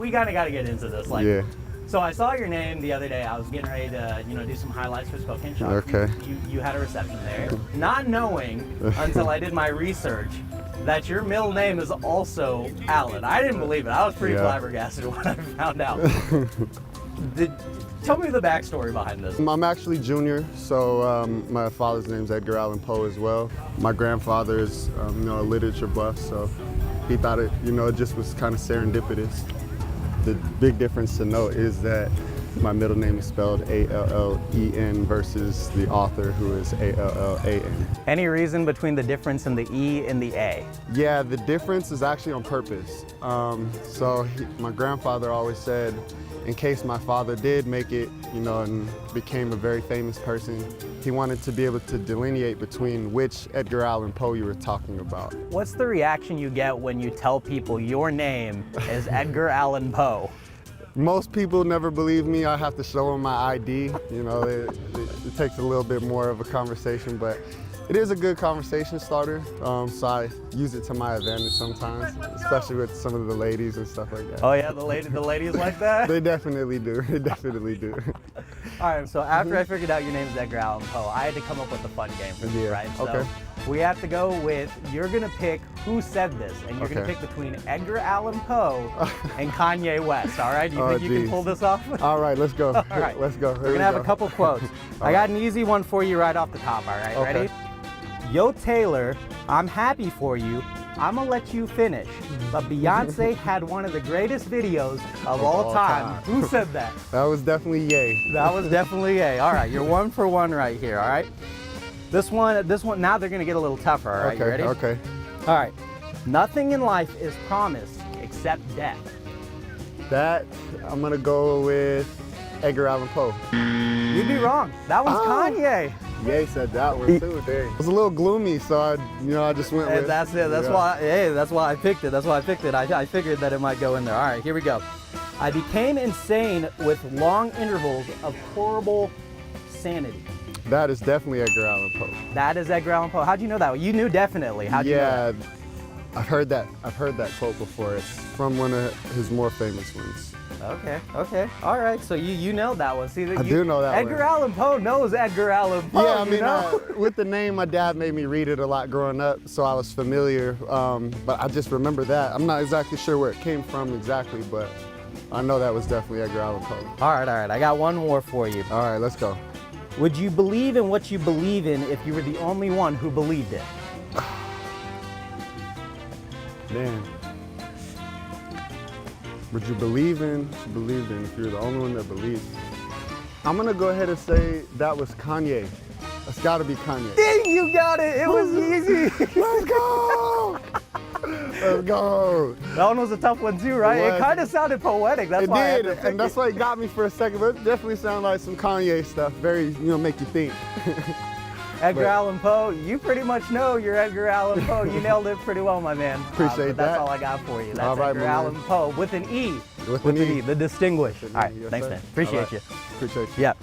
We kind of got to get into this. Like, Yeah. So I saw your name the other day. I was getting ready to, do some highlights for Spokane Shock. Okay. You had a reception there. Not knowing until I did my research that your middle name is also Allan. I didn't believe it. I was pretty flabbergasted when I found out. Tell me the backstory behind this. I'm actually junior, so my father's name's Edgar Allen Poe as well. My grandfather is, a literature buff, so he thought it, it just was kind of serendipitous. The big difference to note is that my middle name is spelled A-L-L-E-N versus the author who is A-L-L-A-N. Any reason between the difference in the E and the A? Yeah, the difference is actually on purpose. My grandfather always said, in case my father did make it, and became a very famous person, he wanted to be able to delineate between which Edgar Allan Poe you were talking about. What's the reaction you get when you tell people your name is Edgar Allan Poe? Most people never believe me. I have to show them my ID. It takes a little bit more of a conversation, but it is a good conversation starter. So I use it to my advantage sometimes, especially with some of the ladies and stuff like that. Oh yeah, the ladies like that? They definitely do. They definitely do. All right, so after I figured out your name is Edgar Allan Poe, I had to come up with a fun game for this, right? Okay. So we have to go with, you're gonna pick who said this, and you're gonna pick between Edgar Allan Poe and Kanye West, all right? Do you think you can pull this off? All right, let's go. All right. Let's go. We're gonna have a couple quotes. I got an easy one for you right off the top, all right? Okay. Ready? Yo, Taylor, I'm happy for you. I'ma let you finish. But Beyonce had one of the greatest videos of all time. Who said that? That was definitely Ye. That was definitely Ye. All right, you're 1 for 1 right here, all right? This one, now they're gonna get a little tougher, all right? Okay, You ready? okay. All right. Nothing in life is promised except death. That, I'm gonna go with Edgar Allan Poe. You'd be wrong. That one's Kanye. Ye said that one too, dang. It was a little gloomy, so I just went with. That's it. That's why I picked it. That's why I picked it. I figured that it might go in there. All right, here we go. I became insane with long intervals of horrible sanity. That is definitely Edgar Allan Poe. That is Edgar Allan Poe. How'd you know that? You knew definitely. How'd you know that? I've heard that quote before. It's from one of his more famous ones. Okay. All right, so you nailed that one. See, I do know that Edgar one. Allan Poe knows Edgar Allan Poe. Yeah, I mean, with the name, my dad made me read it a lot growing up, so I was familiar. But I just remember that. I'm not exactly sure where it came from exactly, but I know that was definitely Edgar Allan Poe. All right. I got one more for you. All right, let's go. Would you believe in what you believe in if you were the only one who believed it? Man. Would you believe in if you're the only one that believes? I'm gonna go ahead and say that was Kanye. That's gotta be Kanye. Dang, you got it. It was easy. Let's go. Let's go. That one was a tough one too, right? It kind of sounded poetic. That's why I had to pick and that's why it got me for a second. But it definitely sounded like some Kanye stuff. Very, make you think. Edgar Allan Poe, you pretty much know you're Edgar Allan Poe. You nailed it pretty well, my man. Appreciate that. That's all I got for you. That's all right, Edgar Allan Poe with an E. With an E. The distinguished. All right, Yes, thanks, sir. man. Appreciate you. Appreciate you. Yeah.